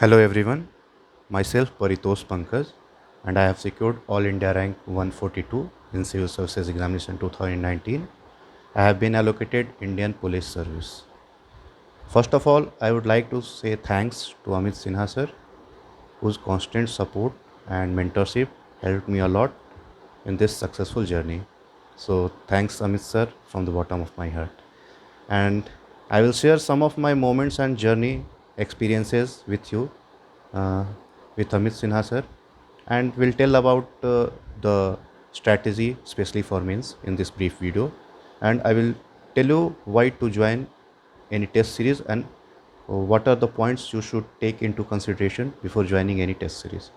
Hello everyone, myself Paritosh Pankaj and I have secured All India rank 142 in Civil Services Examination 2019. I have been allocated Indian Police Service. First of all, I would like to say thanks to Amit Sinha sir, whose constant support and mentorship helped me a lot in this successful journey. So thanks Amit sir from the bottom of my heart. And I will share some of my moments and journey experiences with you, uh, with Amit Sinha sir, and we'll tell about the strategy, especially for means, in this brief video. And I will tell you why to join any test series and what are the points you should take into consideration before joining any test series.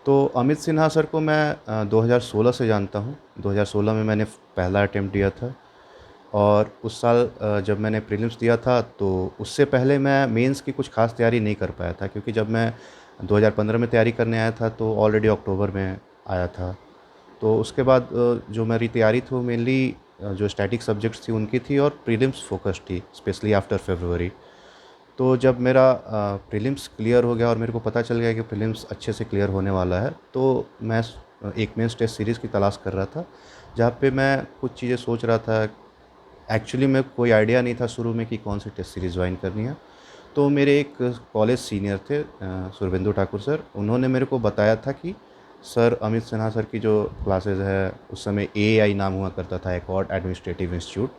तो Amit Sinha sir को मैं 2016 से जानता हूँ। 2016 में मैंने पहला attempt दिया था और उस साल जब मैंने प्रीलिम्स दिया था तो उससे पहले मैं मेंस की कुछ खास तैयारी नहीं कर पाया था, क्योंकि जब मैं 2015 में तैयारी करने आया था तो ऑलरेडी अक्टूबर में आया था। तो उसके बाद जो मेरी तैयारी थी वो मेनली जो स्टैटिक सब्जेक्ट्स थी उनकी थी और प्रीलिम्स फोकस थी, स्पेशली आफ्टर फरवरी। तो जब मेरा प्रीलिम्स क्लियर हो गया और मेरे को पता चल गया कि प्रीलिम्स अच्छे से क्लियर होने वाला है, तो मैं एक मेंस टेस्ट सीरीज़ की तलाश कर रहा था, जहाँ पे मैं कुछ चीज़ें सोच रहा था। एक्चुअली में कोई आइडिया नहीं था शुरू में कि कौन सी टेस्ट सीरीज़ ज्वाइन करनी है। तो मेरे एक कॉलेज सीनियर थे सुरवेंदु ठाकुर सर, उन्होंने मेरे को बताया था कि सर अमित सिन्हा सर की जो क्लासेस है, उस समय एआई नाम हुआ करता था, एकॉर्ड एडमिनिस्ट्रेटिव इंस्टीट्यूट।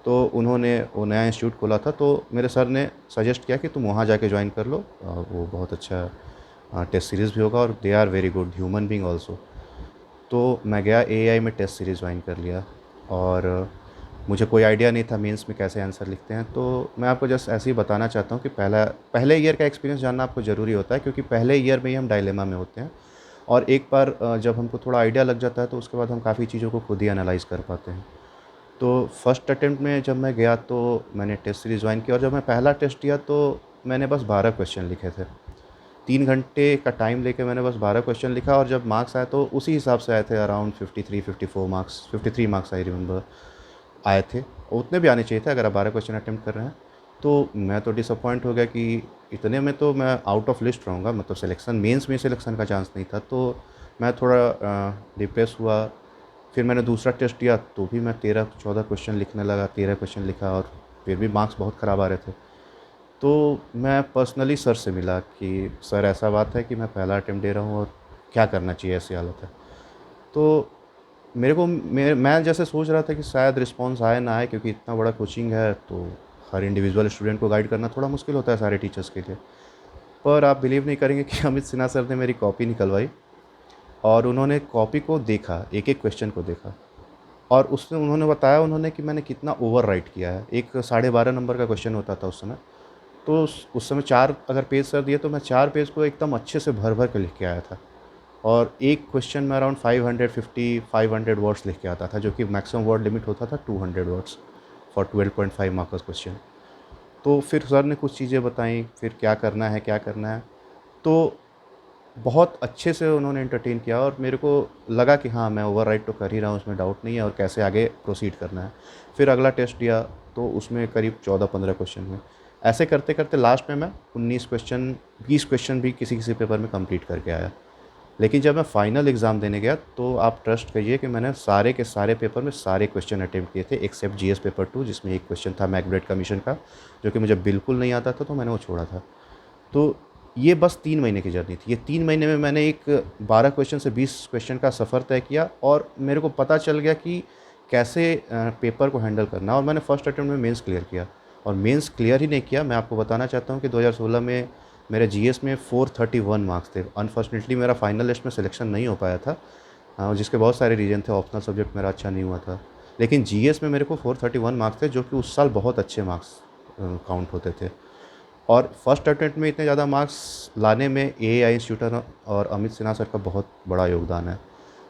तो उन्होंने वो नया इंस्टीट्यूट खोला था, तो मेरे सर ने सजेस्ट किया कि तुम वहाँ जाके ज्वाइन कर लो, वो बहुत अच्छा टेस्ट सीरीज़ भी होगा और they are very good human being also. तो मैं गया एआई में टेस्ट सीरीज़ ज्वाइन कर लिया और मुझे कोई आइडिया नहीं था मेंस में कैसे आंसर लिखते हैं। तो मैं आपको जस्ट ऐसे ही बताना चाहता हूँ कि पहले ईयर का एक्सपीरियंस जानना आपको ज़रूरी होता है, क्योंकि पहले ईयर में ही हम डायलेमा में होते हैं और एक बार जब हमको थोड़ा आइडिया लग जाता है तो उसके बाद हम काफ़ी चीज़ों को खुद ही एनालाइज़ कर पाते हैं। तो फर्स्ट अटेम्प्ट में जब मैं गया तो मैंने टेस्ट सीरीज़ ज्वाइन किया और जब मैं पहला टेस्ट दिया तो मैंने बस 12 क्वेश्चन लिखे थे। 3 घंटे का टाइम लेके मैंने बस 12 क्वेश्चन लिखा और जब मार्क्स आए तो उसी हिसाब से आए थे, around 53-54 marks, 53 marks I remember आए थे। उतने भी आने चाहिए थे अगर आप 12 क्वेश्चन अटेम्प्ट कर रहे हैं। तो मैं तो डिसअपॉइंट हो गया कि इतने में तो मैं आउट ऑफ लिस्ट रहूँगा, मतलब सिलेक्शन मेंस में सिलेक्शन का चांस नहीं था। तो मैं थोड़ा डिप्रेस हुआ। फिर मैंने दूसरा टेस्ट दिया तो भी मैं 13-14 क्वेश्चन लिखने लगा, 13 क्वेश्चन लिखा और फिर भी मार्क्स बहुत ख़राब आ रहे थे। तो मैं पर्सनली सर से मिला कि सर ऐसा बात है कि मैं पहला अटेम्प्ट दे रहा हूँ और क्या करना चाहिए, ऐसी हालत है। तो मैं जैसे सोच रहा था कि शायद रिस्पॉन्स आए ना आए, क्योंकि इतना बड़ा कोचिंग है तो हर इंडिविजुअल स्टूडेंट को गाइड करना थोड़ा मुश्किल होता है सारे टीचर्स के लिए। पर आप बिलीव नहीं करेंगे कि अमित सिन्हा सर ने मेरी कॉपी निकलवाई और उन्होंने कॉपी को देखा, एक-एक क्वेश्चन को देखा और उसमें उन्होंने बताया कि मैंने कितना ओवर राइट किया है। एक 12.5 नंबर का क्वेश्चन होता था उस समय। तो उस समय 4 अगर पेज सर दिए तो मैं 4 पेज को एकदम अच्छे से भर-भर के लिख के आया था और एक क्वेश्चन में अराउंड 550 वर्ड्स लिख के आता था, जो कि मैक्सिमम वर्ड लिमिट होता था 200 वर्ड्स फॉर 12.5 मार्क्स क्वेश्चन। तो फिर सर ने कुछ चीज़ें बताई, फिर क्या करना है, क्या करना है। तो बहुत अच्छे से उन्होंने एंटरटेन किया और मेरे को लगा कि हाँ, मैं ओवरराइट तो कर ही रहा हूँ, उसमें डाउट नहीं है और कैसे आगे प्रोसीड करना है। फिर अगला टेस्ट दिया तो उसमें करीब 14-15 क्वेश्चन हुए। ऐसे करते-करते लास्ट में मैं 19 क्वेश्चन, 20 क्वेश्चन भी किसी-किसी पेपर में कंप्लीट करके आया। लेकिन जब मैं फाइनल एग्ज़ाम देने गया तो आप ट्रस्ट करिए कि मैंने सारे के सारे पेपर में सारे क्वेश्चन अटेम्प्ट किए थे, एक्सेप्ट जीएस पेपर 2, जिसमें एक क्वेश्चन था मैकब्राइड कमीशन का, जो कि मुझे बिल्कुल नहीं आता था, तो मैंने वो छोड़ा था। तो ये बस 3 महीने की जर्नी थी। ये 3 महीने में मैंने एक 12 क्वेश्चन से 20 क्वेश्चन का सफ़र तय किया और मेरे को पता चल गया कि कैसे पेपर को हैंडल करना, और मैंने फर्स्ट अटेम्प्ट में मेंस क्लियर किया। और मेंस क्लियर ही नहीं किया, मैं आपको बताना चाहता हूँ कि 2016 में मेरे जीएस में 431 मार्क्स थे। अनफॉर्चुनेटली मेरा फाइनल लिस्ट में सिलेक्शन नहीं हो पाया था, जिसके बहुत सारे रीज़न थे। ऑप्शनल सब्जेक्ट मेरा अच्छा नहीं हुआ था। लेकिन जीएस में मेरे को 431 मार्क्स थे, जो कि उस साल बहुत अच्छे मार्क्स काउंट होते थे। और फर्स्ट अटेम्प्ट में इतने ज़्यादा मार्क्स लाने में एआई इंस्टीट्यूट और अमित सिन्हा सर का बहुत बड़ा योगदान है।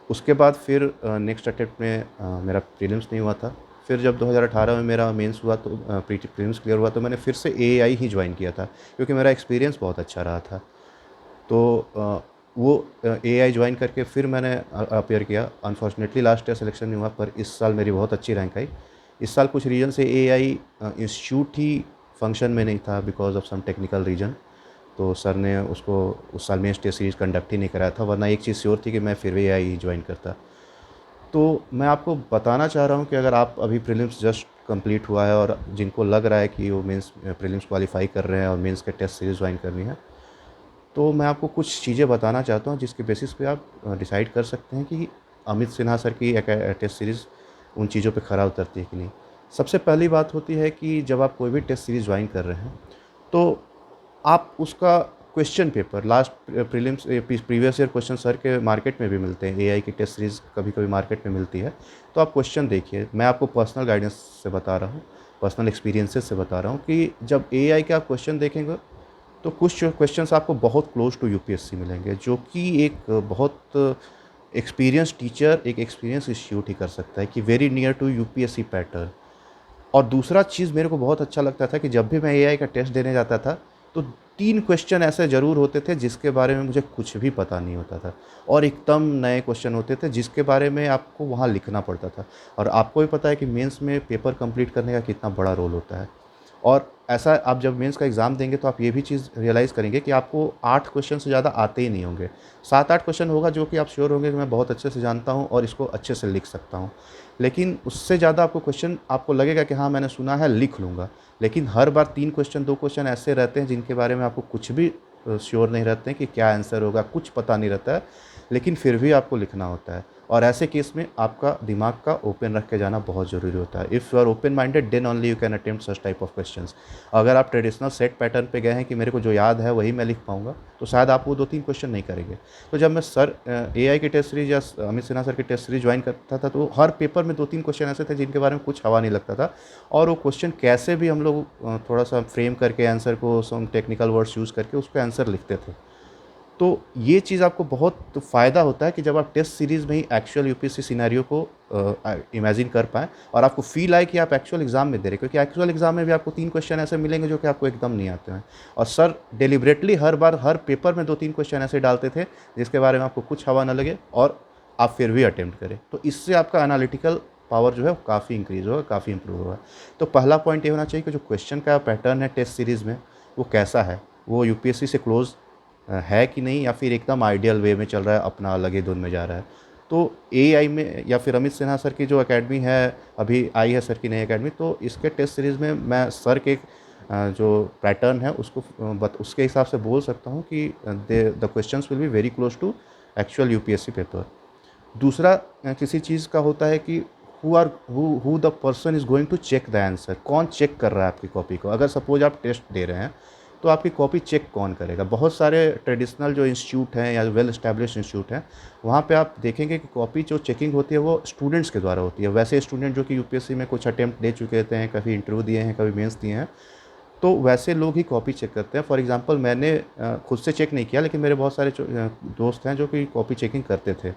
उसके बाद फिर नेक्स्ट अटेम्प्ट में मेरा प्रीलिम्स नहीं हुआ था। फिर जब 2018 में मेरा मेंस हुआ तो प्रीलिम्स क्लियर हुआ तो मैंने फिर से एआई ही ज्वाइन किया था, क्योंकि मेरा एक्सपीरियंस बहुत अच्छा रहा था। तो वो एआई ज्वाइन करके फिर मैंने अपीयर किया। अनफॉर्चुनेटली लास्ट ईयर सिलेक्शन नहीं हुआ, पर इस साल मेरी बहुत अच्छी रैंक आई। इस साल कुछ रीज़न से एआई इंस्टीट्यूट ही फंक्शन में नहीं था, because of some technical reason. तो सर ने उसको उस साल मेंस टेस्ट सीरीज़ कंडक्ट ही नहीं कराया था, वरना एक चीज़ श्योर थी कि मैं फिर भी एआई ही ज्वाइन करता। तो मैं आपको बताना चाह रहा हूँ कि अगर आप अभी प्रीलिम्स जस्ट कंप्लीट हुआ है और जिनको लग रहा है कि वो मेंस प्रीलिम्स क्वालिफाई कर रहे हैं और मेंस के टेस्ट सीरीज़ ज्वाइन करनी है, तो मैं आपको कुछ चीज़ें बताना चाहता हूँ जिसके बेसिस पे आप डिसाइड कर सकते हैं कि अमित सिन्हा सर की टेस्ट सीरीज़ उन चीज़ों पे खरा उतरती है कि नहीं। सबसे पहली बात होती है कि जब आप कोई भी टेस्ट सीरीज़ ज्वाइन कर रहे हैं, तो आप उसका question paper last prelims previous year question sir के मार्केट में भी मिलते हैं, एआई की टेस्ट सीरीज़ कभी-कभी मार्केट में मिलती है। तो आप क्वेश्चन देखिए, मैं आपको पर्सनल गाइडेंस से बता रहा हूँ, पर्सनल एक्सपीरियंसेस से बता रहा हूँ कि जब एआई के आप क्वेश्चन देखेंगे, तो कुछ क्वेश्चंस आपको बहुत क्लोज टू यूपीएससी मिलेंगे, जो कि एक बहुत एक्सपीरियंस टीचर, एक एक्सपीरियंस इंस्टीट्यूट ही कर सकता है कि very near to UPSC pattern. और दूसरा चीज़ मेरे को बहुत अच्छा लगता था कि जब भी मैं एआई का टेस्ट देने जाता था, तो 3 क्वेश्चन ऐसे ज़रूर होते थे जिसके बारे में मुझे कुछ भी पता नहीं होता था, और एकदम नए क्वेश्चन होते थे जिसके बारे में आपको वहाँ लिखना पड़ता था। और आपको भी पता है कि मेंस में पेपर कंप्लीट करने का कितना बड़ा रोल होता है। और ऐसा आप जब मेंस का एग्ज़ाम देंगे तो आप ये भी चीज़ रियलाइज़ करेंगे कि आपको 8 क्वेश्चन से ज़्यादा आते ही नहीं होंगे। 7-8 क्वेश्चन होगा जो कि आप श्योर होंगे कि मैं बहुत अच्छे से जानता हूँ और इसको अच्छे से लिख सकता हूँ। लेकिन उससे ज़्यादा आपको क्वेश्चन आपको लगेगा कि हाँ, मैंने सुना है, लिख लूँगा। लेकिन हर बार 3 क्वेश्चन, 2 क्वेश्चन ऐसे रहते हैं जिनके बारे में आपको कुछ भी श्योर नहीं रहते हैं कि क्या आंसर होगा, कुछ पता नहीं रहता है, लेकिन फिर भी आपको लिखना होता है। और ऐसे केस में आपका दिमाग का ओपन रख के जाना बहुत ज़रूरी होता है। If you are open minded then only you can attempt such type of questions. अगर आप ट्रेडिशनल सेट पैटर्न पे गए हैं कि मेरे को जो याद है वही मैं लिख पाऊँगा, तो शायद आप वो 2-3 क्वेश्चन नहीं करेंगे। तो जब मैं सर एआई की टेस्ट सीरीज़ या अमित सिन्हा सर की टेस्ट सीरीज़ ज्वाइन करता था, तो हर पेपर में 2-3 क्वेश्चन ऐसे थे जिनके बारे में कुछ हवा नहीं लगता था, और वो क्वेश्चन कैसे भी हम लोग थोड़ा-सा फ्रेम करके आंसर को सम टेक्निकल वर्ड्स यूज़ करके उसका आंसर लिखते थे। तो ये चीज़ आपको बहुत फ़ायदा होता है कि जब आप टेस्ट सीरीज़ में ही एक्चुअल यूपीएससी सिनेरियो को इमेजिन कर पाएँ और आपको फ़ील आए कि आप एक्चुअल एग्ज़ाम में दे रहे हैं, क्योंकि एक्चुअल एग्ज़ाम में भी आपको 3 क्वेश्चन ऐसे मिलेंगे जो कि आपको एकदम नहीं आते हैं। और सर डेलिब्रेटली हर बार हर पेपर में 2-3 क्वेश्चन ऐसे डालते थे जिसके बारे में आपको कुछ हवा ना लगे और आप फिर भी अटेम्प्ट करें। तो इससे आपका एनालिटिकल पावर जो है वो काफ़ी इंक्रीज़ होगा, काफ़ी इम्प्रूव होगा। तो पहला पॉइंट ये होना चाहिए कि जो क्वेश्चन का पैटर्न है टेस्ट सीरीज़ में, वो कैसा है? वो यूपीएससी से क्लोज़ है कि नहीं, या फिर एकदम आइडियल वे में चल रहा है, अपना अलग ही धुन में जा रहा है। तो एआई में या फिर अमित सिन्हा सर की जो एकेडमी है, अभी आई है सर की नई एकेडमी, तो इसके टेस्ट सीरीज़ में मैं सर के जो पैटर्न है उसको उसके हिसाब से बोल सकता हूँ कि the questions will be very close to actual UPSC paper. दूसरा किसी चीज़ का होता है कि who the person is going to check the answer, कौन चेक कर रहा है आपकी कॉपी को। अगर सपोज आप टेस्ट दे रहे हैं, तो आपकी कॉपी चेक कौन करेगा? बहुत सारे ट्रेडिशनल जो इंस्टीट्यूट हैं या वेल एस्टैब्लिश्ड इंस्टीट्यूट हैं, वहाँ पे आप देखेंगे कि कॉपी जो चेकिंग होती है वो स्टूडेंट्स के द्वारा होती है। वैसे स्टूडेंट जो कि यूपीएससी में कुछ अटेम्प्ट दे चुके होते हैं, कभी इंटरव्यू दिए हैं, कभी मेंस दिए हैं, तो वैसे लोग ही कॉपी चेक करते हैं। फॉर एग्ज़ाम्पल मैंने खुद से चेक नहीं किया, लेकिन मेरे बहुत सारे दोस्त हैं जो कि कॉपी चेकिंग करते थे।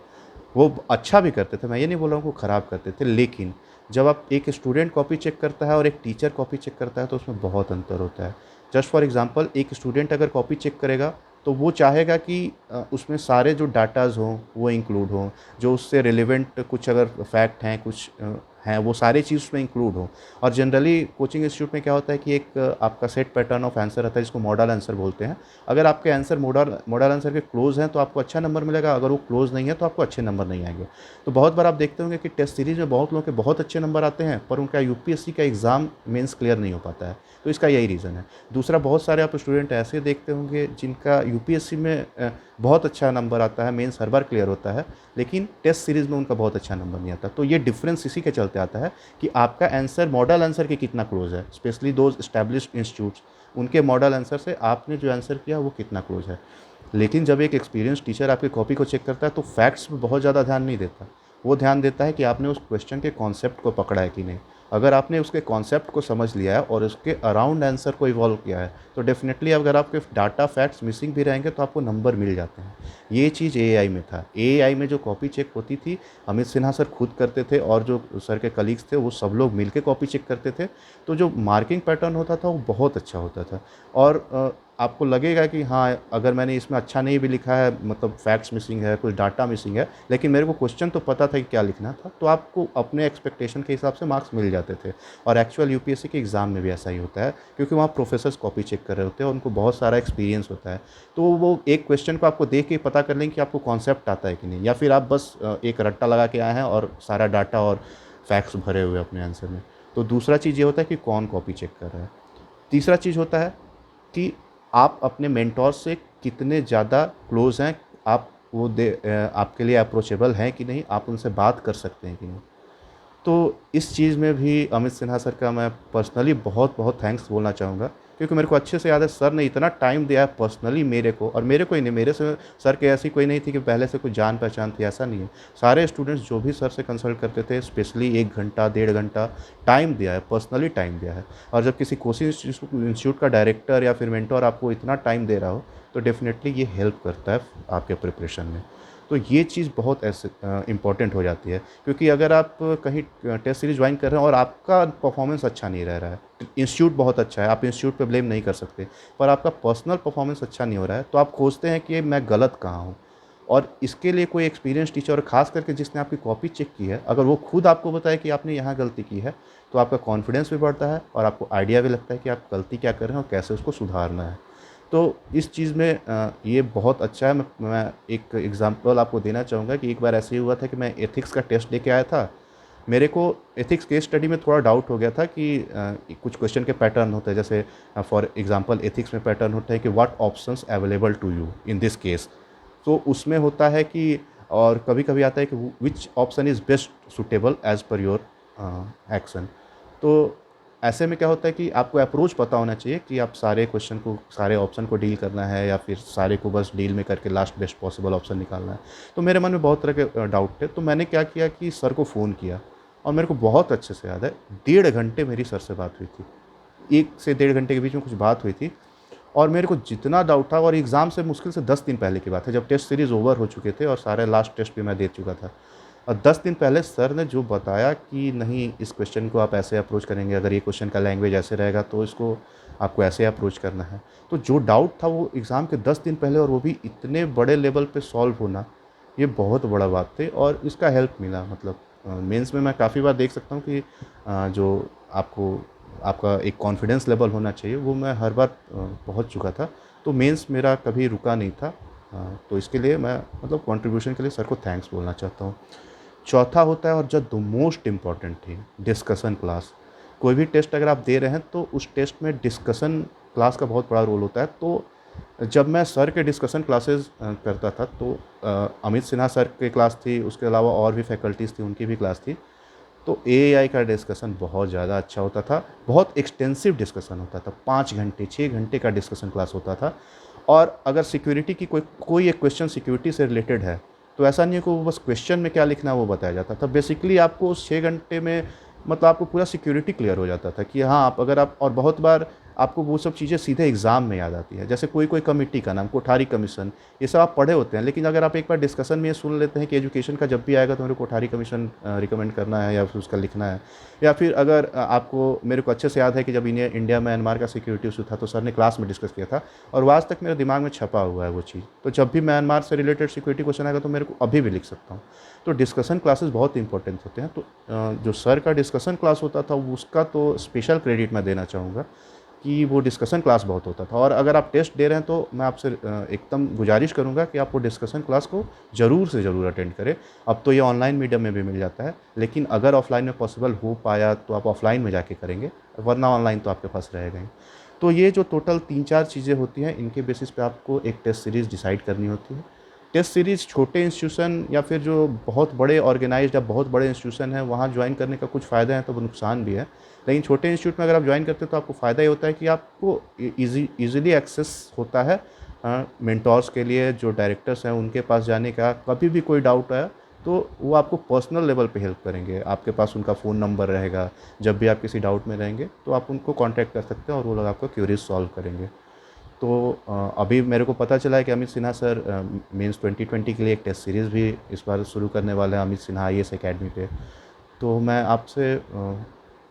वो अच्छा भी करते थे, मैं ये नहीं बोल रहा हूँ कि वो ख़राब करते थे, लेकिन जब आप एक स्टूडेंट कॉपी चेक करता है और एक टीचर कॉपी चेक करता है, तो उसमें बहुत अंतर होता है। जस्ट फॉर एग्ज़ाम्पल, एक स्टूडेंट अगर कॉपी चेक करेगा, तो वो चाहेगा कि उसमें सारे जो डाटाज़ हों वो इंक्लूड हों, जो उससे रिलेवेंट कुछ अगर फैक्ट हैं, कुछ हैं, वो सारी चीज़ उसमें इंक्लूड हों। और जनरली कोचिंग इंस्टीट्यूट में क्या होता है कि एक आपका सेट पैटर्न ऑफ आंसर रहता है जिसको मॉडल आंसर बोलते हैं। अगर आपके आंसर मॉडल आंसर के क्लोज़ हैं तो आपको अच्छा नंबर मिलेगा, अगर वो क्लोज़ नहीं है तो आपको अच्छे नंबर नहीं आएँगे। तो बहुत बार आप देखते होंगे कि टेस्ट सीरीज़ में बहुत लोगों के बहुत अच्छे नंबर आते हैं, पर उनका यूपीएससी का एग्ज़ाम मेंस क्लियर नहीं हो पाता है। तो इसका यही रीज़न है। दूसरा, बहुत सारे आप स्टूडेंट ऐसे देखते होंगे जिनका यूपीएससी में बहुत अच्छा नंबर आता है, मेंस हर बार क्लियर होता है, लेकिन टेस्ट सीरीज़ में उनका बहुत अच्छा नंबर नहीं आता। तो ये डिफ़रेंस इसी के चलते आता है कि आपका आंसर मॉडल आंसर के कितना क्लोज़ है, स्पेशली दोज़ एस्टैब्लिश्ड इंस्टीट्यूट्स, उनके मॉडल आंसर से आपने जो आंसर किया वो कितना क्लोज़ है। लेकिन जब एक एक्सपीरियंस टीचर आपकी कॉपी को चेक करता है, तो फैक्ट्स पे बहुत ज़्यादा ध्यान नहीं देता। वो ध्यान देता है कि आपने उस क्वेश्चन के कॉन्सेप्ट को पकड़ा है कि नहीं। अगर आपने उसके कॉन्सेप्ट को समझ लिया है और उसके अराउंड आंसर को इवॉल्व किया है, तो डेफ़िनेटली अगर आपके डाटा फैक्ट्स मिसिंग भी रहेंगे तो आपको नंबर मिल जाते हैं। ये चीज़ एआई में था। एआई में जो कॉपी चेक होती थी, अमित सिन्हा सर खुद करते थे और जो सर के कलीग्स थे वो सब लोग मिलके कॉपी चेक करते थे। तो जो मार्किंग पैटर्न होता था वो बहुत अच्छा होता था। और आपको लगेगा कि हाँ, अगर मैंने इसमें अच्छा नहीं भी लिखा है, मतलब फैक्ट्स मिसिंग है, कुछ डाटा मिसिंग है, लेकिन मेरे को क्वेश्चन तो पता था कि क्या लिखना था, तो आपको अपने एक्सपेक्टेशन के हिसाब से मार्क्स मिल जाते थे। और एक्चुअल यूपीएससी के एग्ज़ाम में भी ऐसा ही होता है, क्योंकि वहाँ प्रोफेसर्स कॉपी चेक कर रहे होते हैं और उनको बहुत सारा एक्सपीरियंस होता है। तो वो एक क्वेश्चन को आपको देख के ही पता कर लेंगे कि आपको कॉन्सेप्ट आता है कि नहीं, या फिर आप बस एक रट्टा लगा के आए हैं और सारा डाटा और फैक्ट्स भरे हुए हैं अपने आंसर में। तो दूसरा चीज़ ये होता है कि कौन कॉपी चेक कर रहा है। तीसरा चीज़ होता है कि आप अपने मेंटोर से कितने ज़्यादा क्लोज़ हैं, आप आपके लिए अप्रोचेबल हैं कि नहीं, आप उनसे बात कर सकते हैं कि नहीं। तो इस चीज़ में भी अमित सिन्हा सर का मैं पर्सनली बहुत बहुत थैंक्स बोलना चाहूँगा, क्योंकि मेरे को अच्छे से याद है सर ने इतना टाइम दिया है पर्सनली मेरे को, और मेरे को ही नहीं, मेरे से सर के ऐसी कोई नहीं थी कि पहले से कोई जान पहचान थी, ऐसा नहीं है। सारे स्टूडेंट्स जो भी सर से कंसल्ट करते थे स्पेशली 1 घंटा 1.5 घंटा टाइम दिया है, पर्सनली टाइम दिया है। और जब किसी कोचिंग इंस्टीट्यूट का डायरेक्टर या फिर मेंटर आपको इतना टाइम दे रहा हो, तो डेफिनेटली ये हेल्प करता है आपके प्रिपरेशन में। तो ये चीज़ बहुत ऐसे इम्पॉर्टेंट हो जाती है, क्योंकि अगर आप कहीं टेस्ट सीरीज़ ज्वाइन कर रहे हैं और आपका परफॉर्मेंस अच्छा नहीं रह रहा है, इंस्टीट्यूट बहुत अच्छा है, आप इंस्टीट्यूट पे ब्लेम नहीं कर सकते, पर आपका पर्सनल परफॉर्मेंस अच्छा नहीं हो रहा है, तो आप खोजते हैं कि मैं गलत कहाँ हूँ। और इसके लिए कोई एक्सपीरियंस टीचर, और ख़ास करके जिसने आपकी कॉपी चेक की है, अगर वो खुद आपको बताए कि आपने यहाँ गलती की है, तो आपका कॉन्फिडेंस भी बढ़ता है और आपको आइडिया भी लगता है कि आप गलती क्या कर रहे हैं और कैसे उसको सुधारना है। तो इस चीज़ में ये बहुत अच्छा है। मैं एक एग्ज़ाम्पल आपको देना चाहूँगा कि एक बार ऐसे ही हुआ था कि मैं एथिक्स का टेस्ट देके आया था। मेरे को एथिक्स केस स्टडी में थोड़ा डाउट हो गया था कि कुछ क्वेश्चन के पैटर्न होते हैं, जैसे फॉर एग्ज़ाम्पल एथिक्स में पैटर्न होता है कि what options available to you in this case. तो उसमें होता है कि, और कभी-कभी आता है कि which option is best suitable as per your action. तो ऐसे में क्या होता है कि आपको अप्रोच पता होना चाहिए कि आप सारे क्वेश्चन को, सारे ऑप्शन को डील करना है, या फिर सारे को बस डील में करके लास्ट बेस्ट पॉसिबल ऑप्शन निकालना है। तो मेरे मन में बहुत तरह के डाउट थे, तो मैंने क्या किया कि सर को फ़ोन किया, और मेरे को बहुत अच्छे से याद है 1.5 घंटे मेरी सर से बात हुई थी। 1 से 1.5 घंटे के बीच में कुछ बात हुई थी, और मेरे को जितना डाउट था, और एग्ज़ाम से मुश्किल से 10 दिन पहले की बात है, जब टेस्ट सीरीज़ ओवर हो चुके थे और सारे लास्ट टेस्ट भी मैं दे चुका था। और 10 दिन पहले सर ने जो बताया कि नहीं, इस क्वेश्चन को आप ऐसे अप्रोच करेंगे, अगर ये क्वेश्चन का लैंग्वेज ऐसे रहेगा तो इसको आपको ऐसे अप्रोच करना है। तो जो डाउट था वो एग्ज़ाम के 10 दिन पहले, और वो भी इतने बड़े लेवल पे सॉल्व होना, ये बहुत बड़ा बात थी, और इसका हेल्प मिला। मतलब मेंस में मैं काफ़ी बार देख सकता हूँ कि जो आपको, आपका एक कॉन्फिडेंस लेवल होना चाहिए, वो मैं हर बार पहुँच चुका था। तो मेंस मेरा कभी रुका नहीं था। तो इसके लिए मैं, मतलब कंट्रीब्यूशन के लिए सर को थैंक्स बोलना चाहता हूँ। चौथा होता है, और जो द मोस्ट इम्पॉर्टेंट थी, डिस्कशन क्लास। कोई भी टेस्ट अगर आप दे रहे हैं तो उस टेस्ट में डिस्कशन क्लास का बहुत बड़ा रोल होता है। तो जब मैं सर के डिस्कशन क्लासेस करता था, तो अमित सिन्हा सर की क्लास थी, उसके अलावा और भी फैकल्टीज़ थी, उनकी भी क्लास थी। तो एआई का डिस्कशन बहुत ज़्यादा अच्छा होता था, बहुत एक्सटेंसिव डिस्कशन होता था, 5 घंटे 6 घंटे का डिस्कशन क्लास होता था। और अगर सिक्योरिटी की कोई कोई एक क्वेश्चन सिक्योरिटी से रिलेटेड है, तो ऐसा नहीं है कि वो बस क्वेश्चन में क्या लिखना है वो बताया जाता था। बेसिकली आपको उस 6 घंटे में, मतलब आपको पूरा सिक्योरिटी क्लियर हो जाता था कि हाँ, आप अगर आप, और बहुत बार आपको वो सब चीज़ें सीधे एग्ज़ाम में याद आती है। जैसे कोई कमेटी का नाम, कोठारी कमीशन, ये सब आप पढ़े होते हैं, लेकिन अगर आप एक बार डिस्कशन में ये सुन लेते हैं कि एजुकेशन का जब भी आएगा तो मेरे को कोठारी कमीशन रिकमेंड करना है या फिर उसका लिखना है। या फिर अगर आपको, मेरे को अच्छे से याद है कि जब इंडिया म्यांमार का सिक्योरिटी इशू था, तो सर ने क्लास में डिस्कस किया था, और वो आज तक मेरे दिमाग में छपा हुआ है वो चीज़। तो जब भी म्यांमार से रिलेटेड सिक्योरिटी क्वेश्चन आएगा तो मेरे को अभी भी लिख सकता हूँ। तो डिस्कशन क्लासेस बहुत इंपॉर्टेंट होते हैं। तो जो सर का डिस्कशन क्लास होता था, उसका तो स्पेशल क्रेडिट मैं देना चाहूँगा कि वो डिस्कशन क्लास बहुत होता था। और अगर आप टेस्ट दे रहे हैं तो मैं आपसे एकदम गुजारिश करूँगा कि आप वो डिस्कशन क्लास को ज़रूर से ज़रूर अटेंड करें। अब तो ये ऑनलाइन मीडियम में भी मिल जाता है, लेकिन अगर ऑफ़लाइन में पॉसिबल हो पाया तो आप ऑफ़लाइन में जाके करेंगे, वरना ऑनलाइन तो आपके पास रहेगा ही। तो ये जो टोटल 3-4 चीज़ें होती हैं, इनके बेसिस पे आपको एक टेस्ट सीरीज़ डिसाइड करनी होती है। टेस्ट सीरीज़ छोटे इंस्टीट्यूशन या फिर जो बहुत बड़े ऑर्गेनाइज़्ड या बहुत बड़े इंस्टीट्यूशन हैं, वहाँ ज्वाइन करने का कुछ फ़ायदा है तो नुकसान भी है। लेकिन छोटे इंस्टीट्यूट में अगर आप ज्वाइन करते हैं तो आपको फ़ायदा ये होता है कि आपको ईज़िली एक्सेस होता है मेंटोर्स के लिए, जो डायरेक्टर्स हैं उनके पास जाने का। कभी भी कोई डाउट आया तो वो आपको पर्सनल लेवल पे हेल्प करेंगे, आपके पास उनका फ़ोन नंबर रहेगा। जब भी आप किसी डाउट में रहेंगे तो आप उनको कॉन्टैक्ट कर सकते हैं और वो लोग आपका क्यूरीज़ सॉल्व करेंगे। तो अभी मेरे को पता चला है कि अमित सिन्हा सर मेंस 2020 के लिए एक टेस्ट सीरीज़ भी इस बार शुरू करने वाले हैं, अमित सिन्हा आईएएस अकेडमी पे। तो मैं आपसे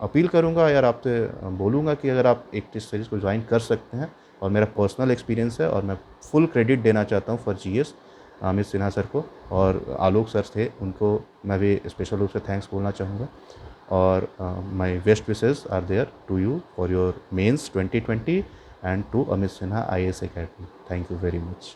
अपील करूँगा, यार आपसे बोलूँगा कि अगर आप एक टेस्ट सीरीज़ को ज्वाइन कर सकते हैं, और मेरा पर्सनल एक्सपीरियंस है, और मैं फुल क्रेडिट देना चाहता हूँ for GS Amit Sinha sir को, और आलोक सर थे उनको मैं भी स्पेशल रूप से थैंक्स बोलना चाहूँगा। और my best wishes are there to you for your mains 2020 and to Amit Sinha IAS Academy। Thank you very much.